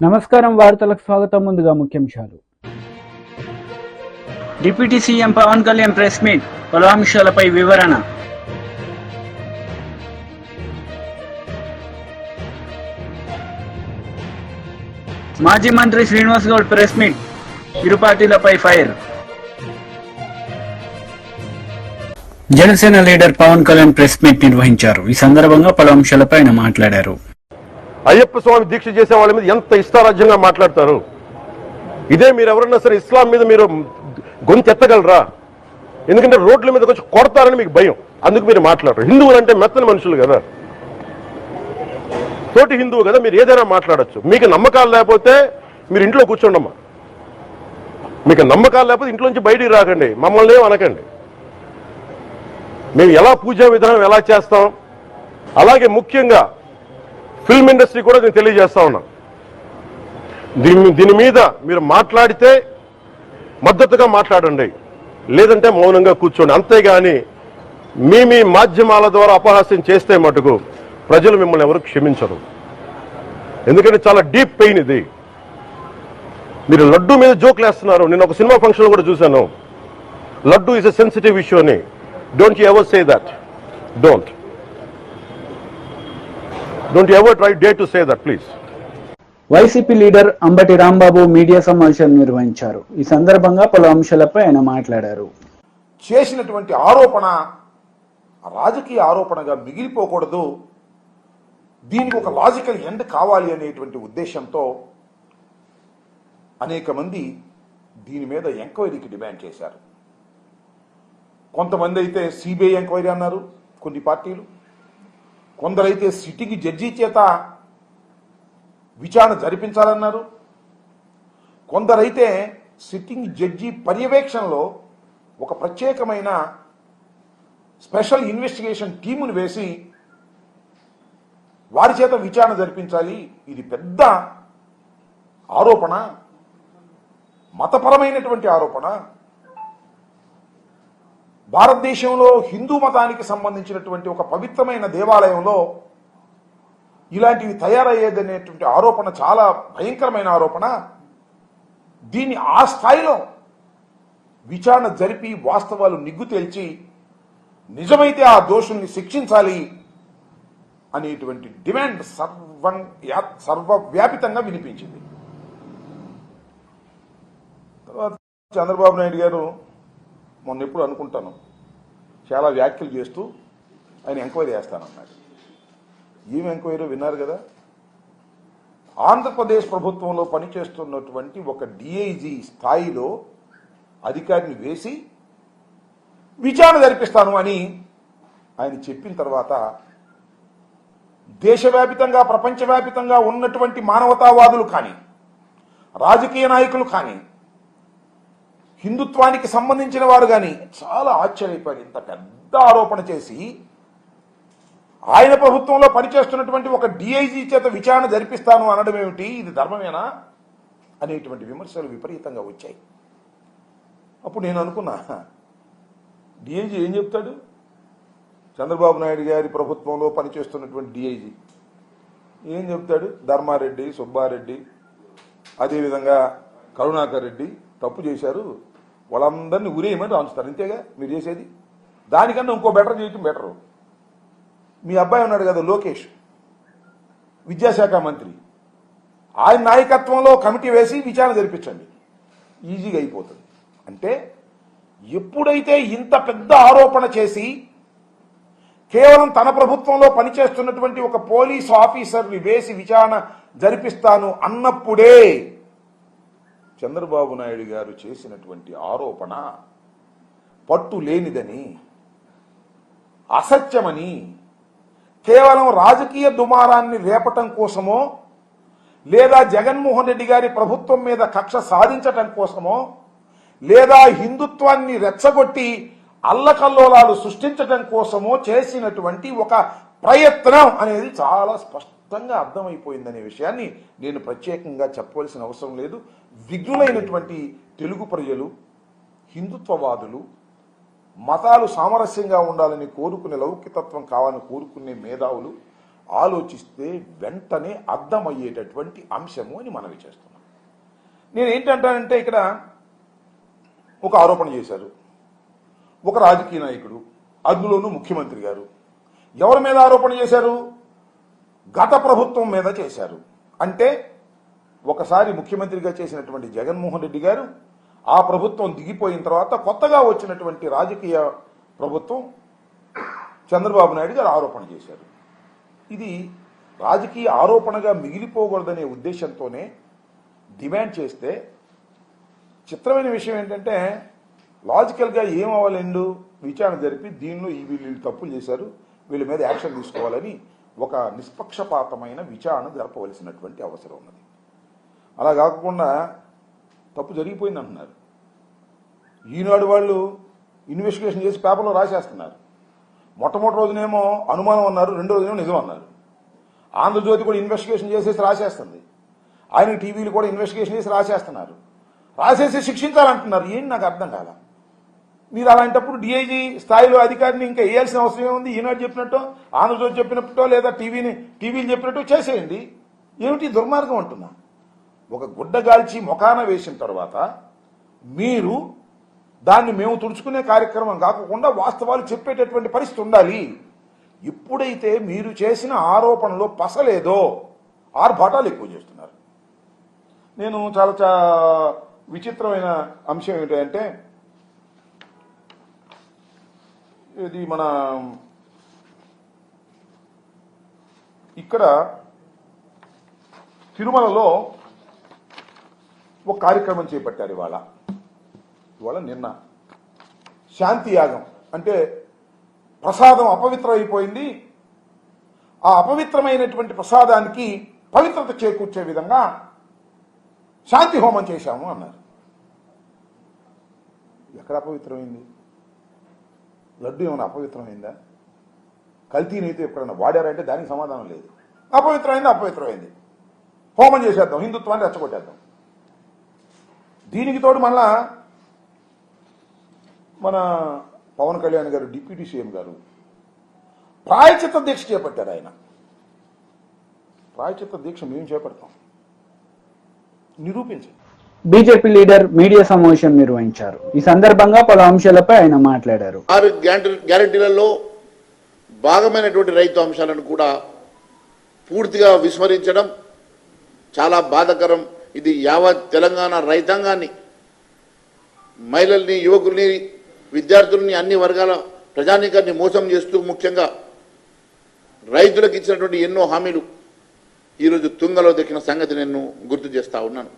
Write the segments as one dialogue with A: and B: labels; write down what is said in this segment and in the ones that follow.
A: నమస్కారం వార్తలకు స్వాగతం. ముందుగా ముఖ్యాంశాలు.
B: Deputy CM Pawan Kalyan press meet, పలు అంశాలపై వివరణ. మాజీ మంత్రి శ్రీనివాస్ గౌడ్ ప్రెస్ మీట్, ఇరు పార్టీలపై fire. Janasena leader Pawan Kalyan press meet నిర్వహించారు. ఈ సందర్భంగా పలు అంశాలపై ఆయన మాట్లాడారు.
C: అయ్యప్ప స్వామి దీక్ష చేసే వాళ్ళ మీద ఎంత ఇష్టారాజ్యంగా మాట్లాడతారు. ఇదే మీరు ఎవరన్నా సరే ఇస్లాం మీద మీరు గొంతెత్తగలరా? ఎందుకంటే రోడ్ల మీద వచ్చి కొడతారని మీకు భయం, అందుకు మీరు మాట్లాడరు. హిందువులు అంటే మెత్తని మనుషులు కదా, తోటి హిందువు కదా, మీరు ఏదైనా మాట్లాడచ్చు. మీకు నమ్మకాలు లేకపోతే మీరు ఇంట్లో కూర్చోండమ్మా. మీకు నమ్మకాలు లేకపోతే ఇంట్లోంచి బయటికి రాకండి, మమ్మల్ని ఏం అనకండి. మేము ఎలా పూజా విధానం ఎలా చేస్తాం, అలాగే ముఖ్యంగా ఫిల్మ్ ఇండస్ట్రీ కూడా నేను తెలియజేస్తా ఉన్నా. దీని మీద మీరు మాట్లాడితే మద్దతుగా మాట్లాడండి, లేదంటే మౌనంగా కూర్చోండి. అంతేగాని మీ మాధ్యమాల ద్వారా అపహాస్యం చేస్తే మటుకు ప్రజలు మిమ్మల్ని ఎవరు క్షమించరు. ఎందుకంటే చాలా డీప్ పెయిన్ ఇది. మీరు లడ్డూ మీద జోక్లు వేస్తున్నారు. నేను ఒక సినిమా ఫంక్షన్ కూడా చూశాను. Laddu is a sensitive issue అని. Don't you ever say that. Don't you ever dare to say that, please.
A: YCP leader Ambati Rambabu media సమావేశం నిర్వహించారు. ఈ సందర్భంగా పలు అంశాలపై ఆయన మాట్లాడారు.
D: చేసినటువంటి ఆరోపణ రాజకీయ ఆరోపణగా మిగిలిపోకూడదు, దీనికి ఒక లాజికల్ ఎండ్ కావాలి అనేటువంటి ఉద్దేశంతో అనేక మంది దీని మీద ఎంక్వైరీకి డిమాండ్ చేశారు. కొంతమంది అయితే సిబిఐ ఎంక్వైరీ అన్నారు, కొన్ని పార్టీలు. కొందరైతే సిట్టింగ్ జడ్జి చేత విచారణ జరిపించాలన్నారు. కొందరైతే సిట్టింగ్ జడ్జి పర్యవేక్షణలో ఒక ప్రత్యేకమైన స్పెషల్ ఇన్వెస్టిగేషన్ టీమును వేసి వారి చేత విచారణ జరిపించాలి. ఇది పెద్ద ఆరోపణ, మతపరమైనటువంటి ఆరోపణ. భారతదేశంలో హిందూ మతానికి సంబంధించినటువంటి ఒక పవిత్రమైన దేవాలయంలో ఇలాంటివి తయారయ్యేదనేటువంటి ఆరోపణ చాలా భయంకరమైన ఆరోపణ. దీన్ని ఆ స్థాయిలో విచారణ జరిపి వాస్తవాలు నిగ్గు తేల్చి నిజమైతే ఆ దోషుల్ని శిక్షించాలి అనేటువంటి డిమాండ్ సర్వవ్యాపితంగా వినిపించింది. తర్వాత చంద్రబాబు నాయుడు గారు మొన్న ఎప్పుడు అనుకుంటాను చాలా వ్యాఖ్యలు చేస్తూ ఆయన ఎంక్వైరీ చేస్తానన్నాడు. ఏం ఎంక్వైరీ విన్నారు కదా. ఆంధ్రప్రదేశ్ ప్రభుత్వంలో పనిచేస్తున్నటువంటి ఒక డిఐజీ స్థాయిలో అధికారిని వేసి విచారణ జరిపిస్తాను అని ఆయన చెప్పిన తర్వాత దేశవ్యాపితంగా ప్రపంచవ్యాపితంగా ఉన్నటువంటి మానవతావాదులు కానీ రాజకీయ నాయకులు కానీ హిందుత్వానికి సంబంధించిన వారు కానీ చాలా ఆశ్చర్యపోయారు. ఇంత పెద్ద ఆరోపణ చేసి ఆయన ప్రభుత్వంలో పనిచేస్తున్నటువంటి ఒక డిఐజీ చేత విచారణ జరిపిస్తాను అనడం ఏమిటి, ఇది ధర్మమేనా అనేటువంటి విమర్శలు విపరీతంగా వచ్చాయి. అప్పుడు నేను అనుకున్నా, డిఐజీ ఏం చెప్తాడు? చంద్రబాబు నాయుడు గారి ప్రభుత్వంలో పనిచేస్తున్నటువంటి డిఐజీ ఏం చెప్తాడు? ధర్మారెడ్డి, సుబ్బారెడ్డి, అదేవిధంగా కరుణాకర్ రెడ్డి తప్పు చేశారు, వాళ్ళందరినీ ఉరేయమని రాంచుతారు. ఇంతేగా మీరు చేసేది. దానికన్నా ఇంకో బెటర్ చేయటం బెటరు. మీ అబ్బాయి ఉన్నాడు కదా లోకేష్, విద్యాశాఖ మంత్రి, ఆయన నాయకత్వంలో కమిటీ వేసి విచారణ జరిపించండి, ఈజీగా అయిపోతుంది. అంటే ఎప్పుడైతే ఇంత పెద్ద ఆరోపణ చేసి కేవలం తన ప్రభుత్వంలో పనిచేస్తున్నటువంటి ఒక పోలీస్ ఆఫీసర్ని వేసి విచారణ జరిపిస్తాను అన్నప్పుడే చంద్రబాబు నాయుడు గారు చేసినటువంటి ఆరోపణ పట్టు లేనిదని, అసత్యమని, కేవలం రాజకీయ దుమారాన్ని రేపటం కోసమో లేదా జగన్మోహన్ రెడ్డి గారి ప్రభుత్వం మీద కక్ష సాధించటం కోసమో లేదా హిందుత్వాన్ని రెచ్చగొట్టి అల్లకల్లోలాలు సృష్టించటం కోసమో చేసినటువంటి ఒక ప్రయత్నం అనేది చాలా స్పష్టంగా అర్థమైపోయిందనే విషయాన్ని నేను ప్రత్యేకంగా చెప్పవలసిన అవసరం లేదు. విఘ్నులైనటువంటి తెలుగు ప్రజలు, హిందుత్వవాదులు, మతాలు సామరస్యంగా ఉండాలని కోరుకునే, లౌకికతత్వం కావాలని కోరుకునే మేధావులు ఆలోచిస్తే వెంటనే అర్థమయ్యేటటువంటి అంశము అని మనవి చేస్తున్నాం. నేను ఏంటంటానంటే ఇక్కడ ఒక ఆరోపణ చేశారు ఒక రాజకీయ నాయకుడు, అందులోనూ ముఖ్యమంత్రి గారు. ఎవరి మీద ఆరోపణ చేశారు? గత ప్రభుత్వం మీద చేశారు. అంటే ఒకసారి ముఖ్యమంత్రిగా చేసినటువంటి జగన్మోహన్ రెడ్డి గారు ఆ ప్రభుత్వం దిగిపోయిన తర్వాత కొత్తగా వచ్చినటువంటి రాజకీయ ప్రభుత్వం చంద్రబాబు నాయుడు గారు ఆరోపణ చేశారు. ఇది రాజకీయ ఆరోపణగా మిగిలిపోకూడదనే ఉద్దేశంతోనే డిమాండ్ చేస్తే, చిత్రమైన విషయం ఏంటంటే లాజికల్గా ఏమవ్వాలండు విచారణ జరిపి దీనిలో వీళ్ళు తప్పులు చేశారు, వీళ్ళ మీద యాక్షన్ తీసుకోవాలని ఒక నిష్పక్షపాతమైన విచారణ జరపవలసినటువంటి అవసరం ఉన్నది. అలా కాకుండా తప్పు జరిగిపోయింది అంటున్నారు. ఈనాడు వాళ్ళు ఇన్వెస్టిగేషన్ చేసి పేపర్లో రాసేస్తున్నారు. మొట్టమొదటి రోజునేమో అనుమానం అన్నారు, రెండో రోజునేమో నిజం అన్నారు. ఆంధ్రజ్యోతి కూడా ఇన్వెస్టిగేషన్ చేసేసి రాసేస్తుంది, ఆయన టీవీలు కూడా ఇన్వెస్టిగేషన్ చేసి రాసేస్తున్నారు. రాసేసి శిక్షించాలంటున్నారు. ఏంటి నాకు అర్థం కాల. మీరు అలాంటప్పుడు డిఐజీ స్థాయిలో అధికారిని ఇంకా వేయాల్సిన అవసరం ఏముంది? ఈనాడు చెప్పినట్టు, ఆంధ్రజ్యోతి చెప్పినట్టో లేదా టీవీలు చెప్పినట్టు చేసేయండి. ఏమిటి దుర్మార్గం అంటున్నా? ఒక గుడ్డగాల్చి మొఖాన వేసిన తర్వాత మీరు దాన్ని మేము తుడుచుకునే కార్యక్రమం కాకుండా వాస్తవాలు చెప్పేటటువంటి పరిస్థితి ఉండాలి. ఎప్పుడైతే మీరు చేసిన ఆరోపణలో పసలేదో ఆర్భాటాలు ఎక్కువ చేస్తున్నారు. నేను చాలా విచిత్రమైన అంశం ఏంటంటే, ఇది మన ఇక్కడ తిరుమలలో ఒక కార్యక్రమం చేపట్టారు. ఇవాళ నిన్న శాంతి యాగం అంటే ప్రసాదం అపవిత్రం అయిపోయింది, ఆ అపవిత్రమైనటువంటి ప్రసాదానికి పవిత్రత చేకూర్చే విధంగా శాంతి హోమం చేశాము అన్నారు. ఎక్కడ అపవిత్రమైంది? లడ్డు ఏమైనా అపవిత్రమైందా? కల్తీనైతే ఎప్పుడైనా వాడారంటే దానికి సమాధానం లేదు. అపవిత్రమైంది, హోమం చేసేద్దాం, హిందుత్వాన్ని రెచ్చగొట్టేద్దాం. దీనికి తోడు మళ్ళా మన పవన్ కళ్యాణ్ గారు, డిప్యూటీ సీఎం గారు ప్రాయచిత్త దీక్ష చేపట్టారు. ఆయన ప్రాయచిత్త దీక్ష మేము చేపడతాం, నిరూపించండి.
A: బీజేపీ లీడర్ మీడియా సమావేశం నిర్వహించారు. ఈ సందర్భంగా పలు అంశాలపై ఆయన మాట్లాడారు.
E: 6 గ్యారంటీలలో భాగమైనటువంటి రైతు అంశాలను కూడా పూర్తిగా విస్మరించడం చాలా బాధాకరం. ఇది యావత్ తెలంగాణ రైతాంగాన్ని, మహిళల్ని, యువకుల్ని, విద్యార్థుల్ని, అన్ని వర్గాల ప్రజానీకాన్ని మోసం చేస్తూ ముఖ్యంగా రైతులకు ఇచ్చినటువంటి ఎన్నో హామీలు ఈరోజు తుంగలో దక్కిన సంగతి నేను గుర్తు చేస్తా ఉన్నాను.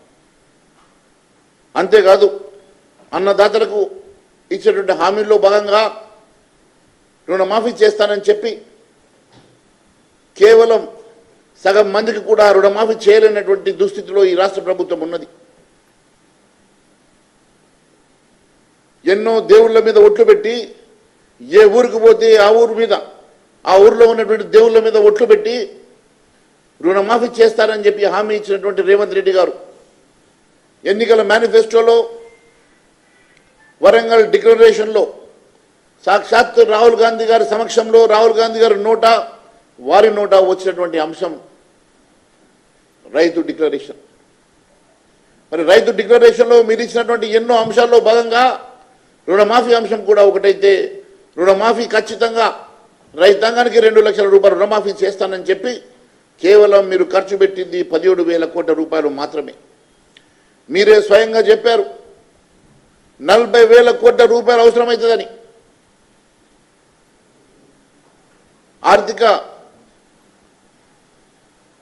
E: అంతేకాదు అన్నదాతలకు ఇచ్చినటువంటి హామీల్లో భాగంగా రుణమాఫీ చేస్తానని చెప్పి కేవలం సగం మందికి కూడా రుణమాఫీ చేయలేనటువంటి దుస్థితిలో ఈ రాష్ట్ర ప్రభుత్వం ఉన్నది. ఎన్నో దేవుళ్ళ మీద ఒట్లు పెట్టి, ఏ ఊరికి పోతే ఆ ఊరిలో ఉన్నటువంటి దేవుళ్ళ మీద ఒట్లు పెట్టి రుణమాఫీ చేస్తారని చెప్పి హామీ ఇచ్చినటువంటి రేవంత్ రెడ్డి గారు ఎన్నికల మేనిఫెస్టోలో, వరంగల్ డిక్లరేషన్లో సాక్షాత్ రాహుల్ గాంధీ గారి సమక్షంలో, రాహుల్ గాంధీ గారి వారి నోట వచ్చినటువంటి అంశం రైతు డిక్లరేషన్. మరి రైతు డిక్లరేషన్లో మీరు ఇచ్చినటువంటి ఎన్నో అంశాల్లో భాగంగా రుణమాఫీ అంశం కూడా ఒకటైతే, రుణమాఫీ ఖచ్చితంగా రైతాంగానికి 2 లక్షల రూపాయలు రుణమాఫీ చేస్తానని చెప్పి కేవలం మీరు ఖర్చు పెట్టింది 17,000 కోట్ల రూపాయలు మాత్రమే. మీరే స్వయంగా చెప్పారు 40,000 కోట్ల రూపాయలు అవసరమవుతుందని.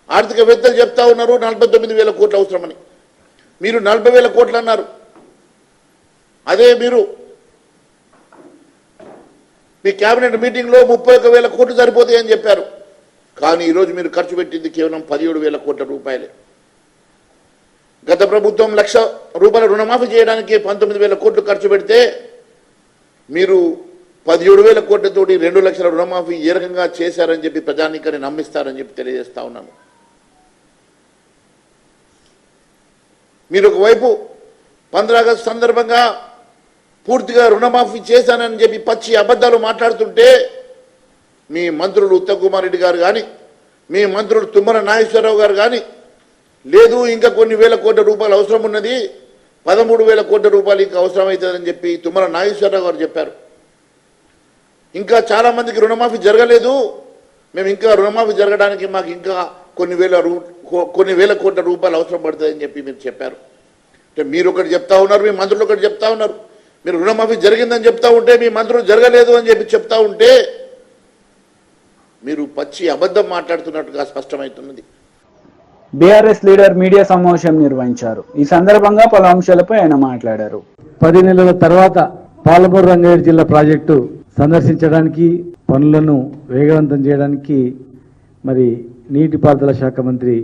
E: ఆర్థికవేత్తలు చెప్తా ఉన్నారు 49,000 కోట్లు అవసరమని. మీరు 40,000 కోట్లు అన్నారు. అదే మీరు మీ కేబినెట్ మీటింగ్లో 31,000 కోట్లు సరిపోతాయని చెప్పారు. కానీ ఈరోజు మీరు ఖర్చు పెట్టింది కేవలం 17,000 కోట్ల రూపాయలే. గత ప్రభుత్వం 1,00,000 రూపాయల రుణమాఫీ చేయడానికి 19,000 కోట్లు ఖర్చు పెడితే మీరు 17,000 కోట్లతోటి 2 లక్షల రుణమాఫీ ఏ రకంగా చేశారని చెప్పి ప్రజానీకాన్ని నమ్మిస్తారని చెప్పి తెలియజేస్తా ఉన్నాను. మీరు ఒకవైపు 15 ఆగస్టు సందర్భంగా పూర్తిగా రుణమాఫీ చేశానని చెప్పి పచ్చి అబద్ధాలు మాట్లాడుతుంటే మీ మంత్రులు ఉత్తమ్ కుమార్ రెడ్డి గారు కానీ, మీ మంత్రులు తుమ్మల నాగేశ్వరరావు గారు కానీ లేదు ఇంకా కొన్ని వేల కోట్ల రూపాయలు అవసరం ఉన్నది, 13,000 కోట్ల రూపాయలు ఇంకా అవసరం అవుతుందని చెప్పి తుమ్మల నాగేశ్వరరావు గారు చెప్పారు. ఇంకా చాలామందికి రుణమాఫీ జరగలేదు, మేము ఇంకా రుణమాఫీ జరగడానికి మాకు ఇంకా కొన్ని వేల కోట్ల రూపాయలు అవసరం పడుతుందని చెప్పి మీరు చెప్పారు. అంటే మీరు ఒకటి చెప్తా ఉన్నారు, మీ మంత్రులు ఒకటి చెప్తా ఉన్నారు. మీరు రుణమాఫీ జరిగిందని చెప్తా ఉంటే మీ మంత్రులు జరగలేదు అని చెప్పి చెప్తా ఉంటే మీరు పచ్చి అబద్ధం మాట్లాడుతున్నట్టుగా స్పష్టమవుతున్నది.
A: బీఆర్ఎస్ లీడర్ మీడియా సమావేశం నిర్వహించారు. ఈ సందర్భంగా పలు అంశాలపై ఆయన మాట్లాడారు.
F: 10 నెలల తర్వాత పాలమూరు రంగారెడ్డి జిల్లా ప్రాజెక్టు సందర్శించడానికి, పనులను వేగవంతం చేయడానికి మరి నీటిపారుదల శాఖ మంత్రి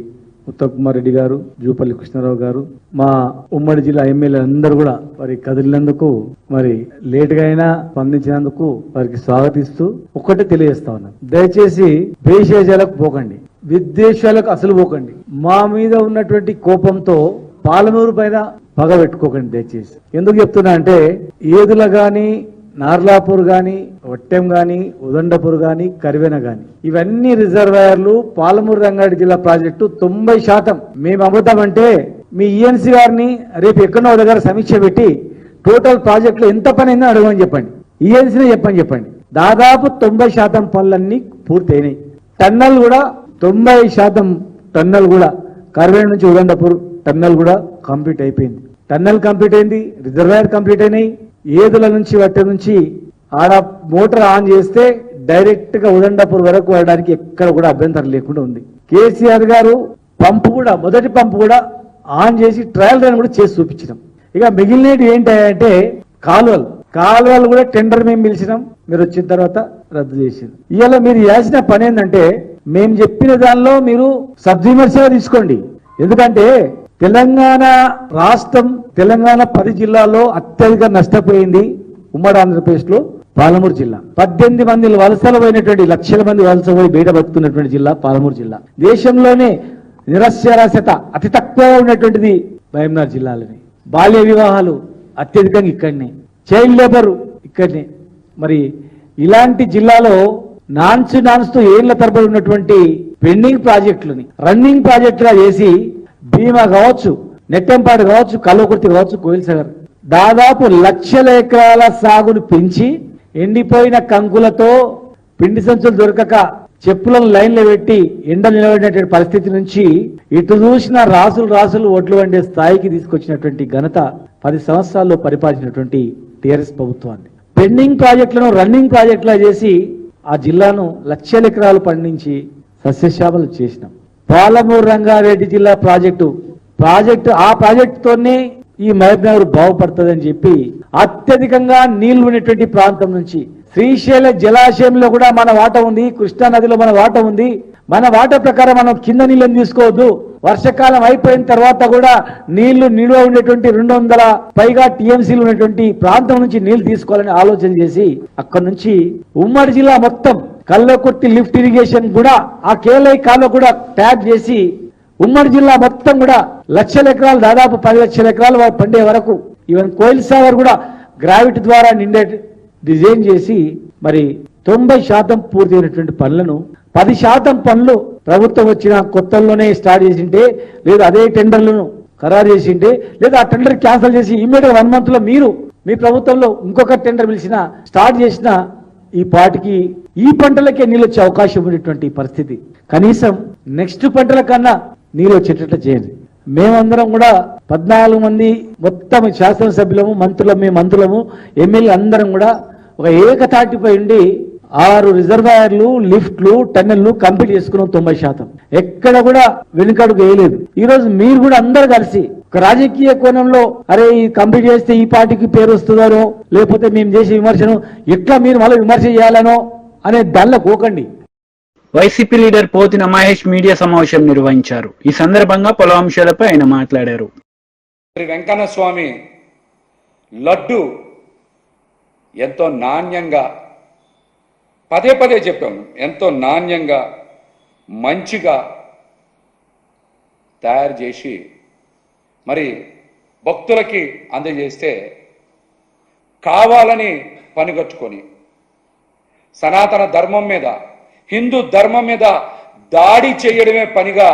F: ఉత్తమ్ కుమార్ రెడ్డి గారు, జూపల్లి కృష్ణారావు గారు, మా ఉమ్మడి జిల్లా ఎమ్మెల్యే అందరూ కూడా మరి కదిలినందుకు, మరి లేటుగా అయినా స్పందించినందుకు వారికి స్వాగతిస్తూ ఒక్కటే తెలియజేస్తా ఉన్నాను. దయచేసి భేషజాలకు పోకండి, విద్వేషాలకు అసలు పోకండి. మా మీద ఉన్నటువంటి కోపంతో పాలమూరు పైన పగ పెట్టుకోకండి దయచేసి. ఎందుకు చెప్తున్నా అంటే ఏదుల గాని, నార్లాపూర్ గాని, వట్టెం గాని, ఉదండపూర్ గాని, కరివెన గాని ఇవన్నీ రిజర్వాయర్లు పాలమూరు రంగారెడ్డి జిల్లా ప్రాజెక్టు 90% మేము అమ్ముతామంటే మీ ఈఎన్సీ గారిని రేపు ఎక్కడో దగ్గర సమీక్ష పెట్టి టోటల్ ప్రాజెక్టులో ఎంత పని అయిందో అడగమని చెప్పండి, ఈఎన్సీనే చెప్పండి. దాదాపు 90% పనులన్నీ పూర్తయినాయి. టన్నల్ కూడా 90% టన్నల్ కూడా కరివెన నుంచి ఉదండపూర్ టన్నల్ కూడా కంప్లీట్ అయిపోయింది. టన్నల్ కంప్లీట్ అయింది, రిజర్వాయర్ కంప్లీట్ అయినాయి. ఏదుల నుంచి వట్టె నుంచి ఆడ మోటార్ ఆన్ చేస్తే డైరెక్ట్ గా ఉదండపూర్ వరకు వెళ్ళడానికి ఎక్కడ కూడా అభ్యంతరం లేకుండా ఉంది. కేసీఆర్ గారు పంపు కూడా, మొదటి పంపు కూడా ఆన్ చేసి ట్రయల్ రన్ కూడా చేసి చూపించినాం. ఇక మిగిలినవి ఏంటంటే కాలువలు కూడా టెండర్ మేము పిలిచినాం, మీరు వచ్చిన తర్వాత రద్దు చేసింది. ఇవాళ మీరు చేసిన పని ఏంటంటే మేము చెప్పిన దానిలో మీరు సబ్సిమర్సిగా తీసుకోండి. ఎందుకంటే తెలంగాణ రాష్ట్రం, తెలంగాణ 10 జిల్లాల్లో అత్యధిక నష్టపోయింది ఉమ్మడి ఆంధ్రప్రదేశ్ లో పాలమూరు జిల్లా. 18 మంది వలసలు పోయినటువంటి, లక్షల మంది వలస పోయి బయట బతుకున్నటువంటి జిల్లా పాలమూరు జిల్లా. దేశంలోనే నిరక్షరాస్యత అతి తక్కువ ఉన్నటువంటిది మహబూబ్నగర్ జిల్లాలోనే. బాల్య వివాహాలు అత్యధికంగా ఇక్కడనే, చైల్డ్ లేబర్ ఇక్కడనే. మరి ఇలాంటి జిల్లాలో నాన్స్తూ ఏళ్ల తరబడి ఉన్నటువంటి పెండింగ్ ప్రాజెక్టులని రన్నింగ్ ప్రాజెక్టుగా చేసి భీమా కావచ్చు, నెట్టంపాడు కావచ్చు, కల్వకుర్తి కావచ్చు, కోయిల్సాగర్ దాదాపు 1,00,000 ఎకరాల సాగును పెంచి ఎండిపోయిన కంకులతో పిండి సంచులు దొరకక చెప్పులను లైన్లో పెట్టి ఎండ నిలబడినటువంటి పరిస్థితి నుంచి ఇటు చూసిన రాసులు ఒడ్లు వండే స్థాయికి తీసుకొచ్చినటువంటి ఘనత 10 సంవత్సరాల్లో పరిపాలించినటువంటి టీఆర్ఎస్ ప్రభుత్వాన్ని. పెండింగ్ ప్రాజెక్టులను రన్నింగ్ ప్రాజెక్టులా చేసి ఆ జిల్లాను 1,00,000 ఎకరాలు పండించి సస్యశ్యామలు చేసినాం. పాలమూరు రంగారెడ్డి జిల్లా ప్రాజెక్టు ఆ ప్రాజెక్టుతోనే ఈ మహబూబ్నగర్ బాగుపడుతుందని చెప్పి అత్యధికంగా నీళ్లు ఉన్నటువంటి ప్రాంతం నుంచి శ్రీశైల జలాశయంలో కూడా మన వాటా ఉంది, కృష్ణా నదిలో మన వాటా ఉంది. మన వాటా ప్రకారం మనం కింద నీళ్ళని తీసుకోవద్దు. వర్షాకాలం అయిపోయిన తర్వాత కూడా నీళ్లు నిల్వ ఉండేటువంటి 200 పైగా టీఎంసీలు ఉన్నటువంటి ప్రాంతం నుంచి నీళ్లు తీసుకోవాలని ఆలోచన చేసి అక్కడి నుంచి ఉమ్మడి జిల్లా మొత్తం కల్వకుర్తి లిఫ్ట్ ఇరిగేషన్ కూడా ఆ కేలై కాలువ కూడా ట్యాప్ చేసి ఉమ్మడి జిల్లా మొత్తం కూడా 1,00,000 ఎకరాలు, దాదాపు 10 లక్షల ఎకరాలు పండే వరకు, ఈవెన్ కోయిల్సాగర్ కూడా గ్రావిటీ ద్వారా నిండే డిజైన్ చేసి మరి 90% పూర్తయినటువంటి పనులను 10% పనులు ప్రభుత్వం వచ్చిన కొత్తల్లోనే స్టార్ట్ చేసింటే, లేదా అదే టెండర్లను ఖరారు చేసింటే, లేదా ఆ టెండర్ క్యాన్సిల్ చేసి ఇమ్మీడియట్ 1 month లో మీరు మీ ప్రభుత్వంలో ఇంకొక టెండర్ పిలిచిన స్టార్ట్ చేసిన ఈ పాటికి ఈ పంటలకే నీళ్ళు వచ్చే అవకాశం ఉన్నటువంటి పరిస్థితి. కనీసం నెక్స్ట్ పంటల కన్నా నీళ్ళు వచ్చేటట్లు చేయండి. మేమందరం కూడా 14 మంది మొత్తం శాసనసభ్యులము, మంత్రులము, ఎమ్మెల్యే అందరం కూడా ఒక ఏకతాటిపై ఉండి 6 రిజర్వాయర్లు, లిఫ్ట్లు, టన్నెళ్లు కంప్లీట్ చేసుకున్నాం 90%. ఎక్కడ కూడా వెనుకడుగు వేయలేదు. ఈ రోజు మీరు కూడా అందరు కలిసి ఒక రాజకీయ కోణంలో అరే ఈ కంప్లీట్ చేస్తే ఈ పార్టీకి పేరు వస్తుందనో, లేకపోతే మేము చేసే విమర్శను ఎట్లా మీరు మళ్ళీ విమర్శ చేయాలనో అనే దానిలో పోకండి.
B: వైసీపీ లీడర్ పోతిన మహేష్ మీడియా సమావేశం నిర్వహించారు. ఈ సందర్భంగా పలు అంశాలపై ఆయన మాట్లాడారు.
G: శ్రీ వెంకన్న స్వామి లడ్డు ఎంతో నాణ్యంగా, పదే చెప్పాము, ఎంతో నాణ్యంగా మంచిగా తయారు చేసి మరి భక్తులకి అందజేస్తే కావాలని పనిగట్టుకొని సనాతన ధర్మం మీద, హిందూ ధర్మం మీద దాడి చేయడమే పనిగా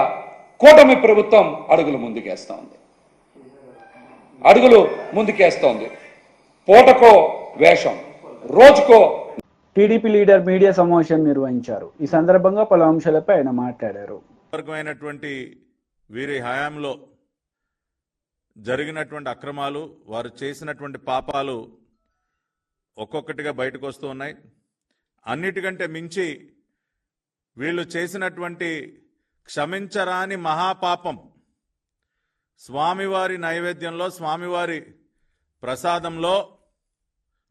G: కూటమి ప్రభుత్వం అడుగులు ముందుకేస్తోంది. పూటకో వేషం, రోజుకో.
A: టీడీపీ లీడర్ మీడియా సమావేశం నిర్వహించారు. ఈ సందర్భంగా పలు అంశాలపై ఆయన మాట్లాడారు.
H: వర్గమైనటువంటి వీరి హయాంలో జరిగినటువంటి అక్రమాలు, వారు చేసినటువంటి పాపాలు ఒక్కొక్కటిగా బయటకు వస్తూ ఉన్నాయి. అన్నిటికంటే మించి వీళ్ళు చేసినటువంటి క్షమించరాని మహాపాపం, స్వామివారి నైవేద్యంలో, స్వామివారి ప్రసాదంలో,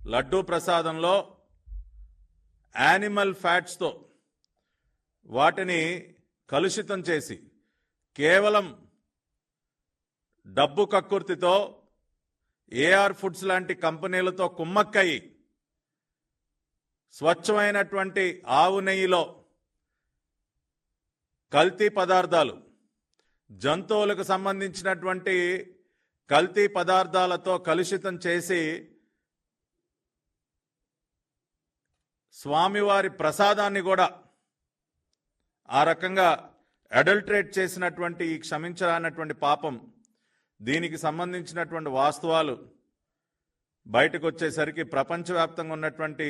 H: లడ్డూ ప్రసాదంలో యానిమల్ ఫ్యాట్స్తో వాటిని కలుషితం చేసి కేవలం డబ్బు కక్కుర్తితో ఏఆర్ ఫుడ్స్ లాంటి కంపెనీలతో కుమ్మక్కయి స్వచ్ఛమైనటువంటి ఆవు నెయ్యిలో కల్తీ పదార్థాలు, జంతువులకు సంబంధించినటువంటి కల్తీ పదార్థాలతో కలుషితం చేసి స్వామివారి ప్రసాదాన్ని కూడా ఆ రకంగా అడల్టరేట్ చేసినటువంటి ఈ క్షమించరానటువంటి పాపం, దీనికి సంబంధించినటువంటి వాస్తవాలు బయటకు వచ్చేసరికి ప్రపంచవ్యాప్తంగా ఉన్నటువంటి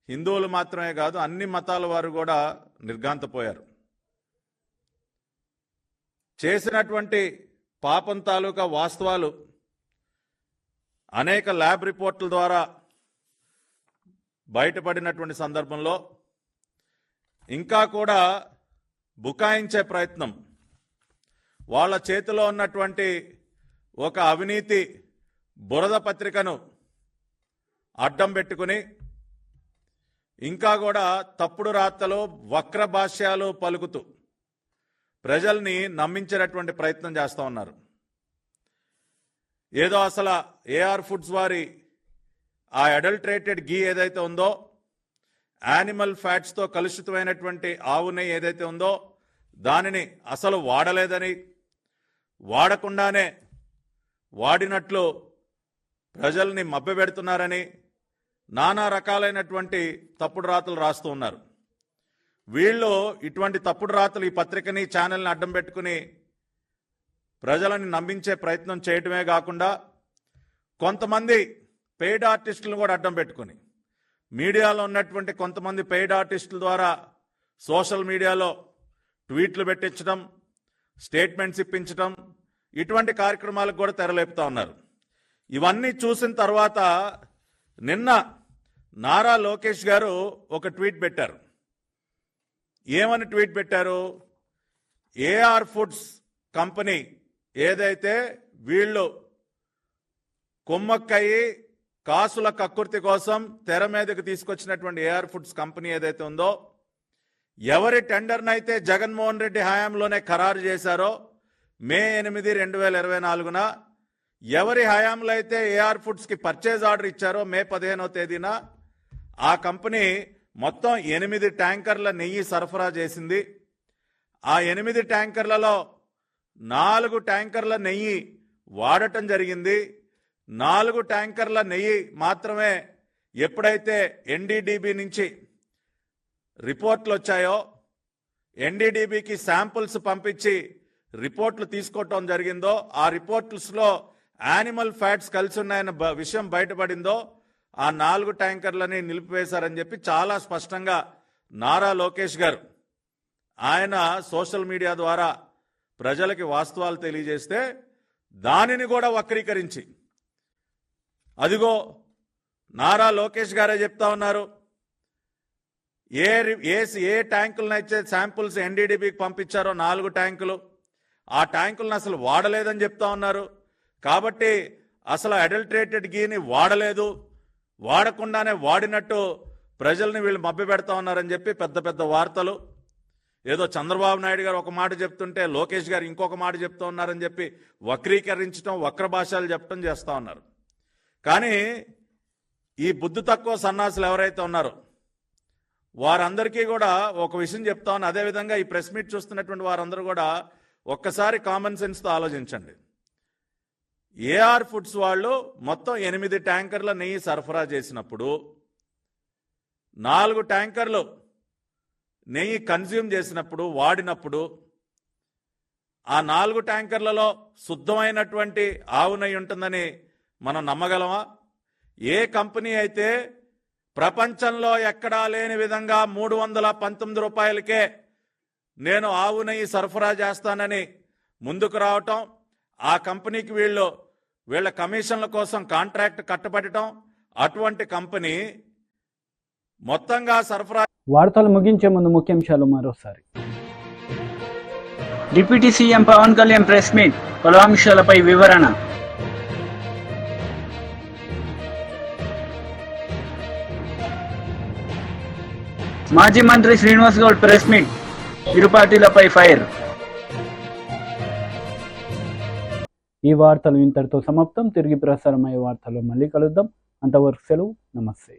H: హిందువులు మాత్రమే కాదు, అన్ని మతాల వారు కూడా నిర్ఘాంతపోయారు. చేసినటువంటి పాపం తాలూకా వాస్తవాలు అనేక ల్యాబ్ రిపోర్టుల ద్వారా బయటపడినటువంటి సందర్భంలో ఇంకా కూడా బుకాయించే ప్రయత్నం, వాళ్ళ చేతిలో ఉన్నటువంటి ఒక అవినీతి బురద పత్రికను అడ్డం పెట్టుకుని ఇంకా కూడా తప్పుడు రాతలు, వక్ర భాష్యాలు పలుకుతూ ప్రజల్ని నమ్మించేటటువంటి ప్రయత్నం చేస్తూ ఉన్నారు. ఏదో అసలు ఏఆర్ ఫుడ్స్ వారి ఆ అడల్టరేటెడ్ గీ ఏదైతే ఉందో, యానిమల్ ఫ్యాట్స్తో కలుషితమైనటువంటి ఆవు నెయ్యి ఏదైతే ఉందో దానిని అసలు వాడలేదని, వాడకుండానే వాడినట్లు ప్రజల్ని మభ్యపెడుతున్నారని నానా రకాలైనటువంటి తప్పుడు రాతలు రాస్తూ ఉన్నారు. వీళ్ళు ఇటువంటి తప్పుడు రాతలు ఈ పత్రికని, ఛానల్ని అడ్డం పెట్టుకుని ప్రజలని నమ్మించే ప్రయత్నం చేయటమే కాకుండా కొంతమంది పెయిడ్ ఆర్టిస్టులను కూడా అడ్డం పెట్టుకుని మీడియాలో ఉన్నటువంటి కొంతమంది పెయిడ్ ఆర్టిస్టుల ద్వారా సోషల్ మీడియాలో ట్వీట్లు పెట్టించడం, స్టేట్మెంట్స్ ఇప్పించడం, ఇటువంటి కార్యక్రమాలకు కూడా తెరలేపుతా ఉన్నారు. ఇవన్నీ చూసిన తర్వాత నిన్న నారా లోకేష్ గారు ఒక ట్వీట్ పెట్టారు. ఏమని ట్వీట్ పెట్టారు? ఏఆర్ ఫుడ్స్ కంపెనీ ఏదైతే వీళ్ళు కుమ్మక్కయి కాసుల కక్కుర్తి కోసం తెర మీదకి తీసుకొచ్చినటువంటి ఏఆర్ ఫుడ్స్ కంపెనీ ఏదైతే ఉందో, ఎవరి టెండర్నైతే జగన్మోహన్ రెడ్డి హయాంలోనే ఖరారు చేశారో మే 8, 2024న, ఎవరి హయాంలో అయితే ఏఆర్ ఫుడ్స్కి పర్చేజ్ ఆర్డర్ ఇచ్చారో మే 15వ తేదీన, ఆ కంపెనీ మొత్తం 8 ట్యాంకర్ల నెయ్యి సరఫరా చేసింది. ఆ 8 ట్యాంకర్లలో 4 ట్యాంకర్ల నెయ్యి వాడటం జరిగింది. 4 ట్యాంకర్ల నెయ్యి మాత్రమే ఎప్పుడైతే ఎన్డీడీబీ నుంచి రిపోర్ట్లు వచ్చాయో, ఎన్డీడీబీకి శాంపుల్స్ పంపించి రిపోర్ట్లు తీసుకోవటం జరిగిందో, ఆ రిపోర్ట్స్లో యానిమల్ ఫ్యాట్స్ కలిసి ఉన్నాయన్న విషయం బయటపడిందో, ఆ 4 ట్యాంకర్లని నిలిపివేశారని చెప్పి చాలా స్పష్టంగా నారా లోకేష్ గారు ఆయన సోషల్ మీడియా ద్వారా ప్రజలకి వాస్తవాలు తెలియజేస్తే, దానిని కూడా వక్రీకరించి అదిగో నారా లోకేష్ గారే చెప్తా ఉన్నారు, ఏ ట్యాంకులనైతే శాంపుల్స్ ఎన్డీడీబీకి పంపించారో 4 ట్యాంకులు, ఆ ట్యాంకులను అసలు వాడలేదని చెప్తా ఉన్నారు. కాబట్టి అసలు అడల్టరేటెడ్ గీని వాడలేదు, వాడకుండానే వాడినట్టు ప్రజల్ని వీళ్ళు మభ్యపెడతా ఉన్నారని చెప్పి పెద్ద పెద్ద వార్తలు, ఏదో చంద్రబాబు నాయుడు గారు ఒక మాట చెప్తుంటే లోకేష్ గారు ఇంకొక మాట చెప్తూ ఉన్నారని చెప్పి వక్రీకరించడం, వక్ర భాషలు చెప్పడం చేస్తూ ఉన్నారు. కానీ ఈ బుద్ధి తక్కువ సన్నాసులు ఎవరైతే ఉన్నారో వారందరికీ కూడా ఒక విషయం చెప్తా ఉన్నా. అదేవిధంగా ఈ ప్రెస్ మీట్ చూస్తున్నటువంటి వారందరూ కూడా ఒక్కసారి కామన్ సెన్స్తో ఆలోచించండి. ఏఆర్ ఫుడ్స్ వాళ్ళు మొత్తం 8 ట్యాంకర్ల నెయ్యి సరఫరా చేసినప్పుడు 4 ట్యాంకర్లు నెయ్యి కన్జ్యూమ్ చేసినప్పుడు వాడినప్పుడు ఆ 4 ట్యాంకర్లలో శుద్ధమైనటువంటి ఆవు నెయ్యి ఉంటుందని మనం నమ్మగలమా? ఏ కంపెనీ అయితే ప్రపంచంలో ఎక్కడా లేని విధంగా 319 రూపాయలకే నేను ఆవు నెయ్యి సరఫరా చేస్తానని ముందుకు రావటం, ఆ కంపెనీకి వీళ్ళ కమిషన్ల కోసం కాంట్రాక్ట్ కట్టబెట్టడం, అటువంటి కంపెనీ మొత్తంగా సరఫరా.
A: వార్తలు ముగించే ముందు ముఖ్యాంశాలు మరోసారి.
B: Deputy CM Pawan Kalyan press meet, పలు అంశాలపై వివరణ. మాజీ మంత్రి శ్రీనివాస్ గౌడ్ ప్రెస్ మీట్, ఇరు పార్టీలపై ఫైర్.
A: ఈ వార్తలు ఇంతటితో సమాప్తం. తిరిగి ప్రసారమయ్యే వార్తలు మళ్ళీ కలుద్దాం. అంతవరకు సెలవు. నమస్తే.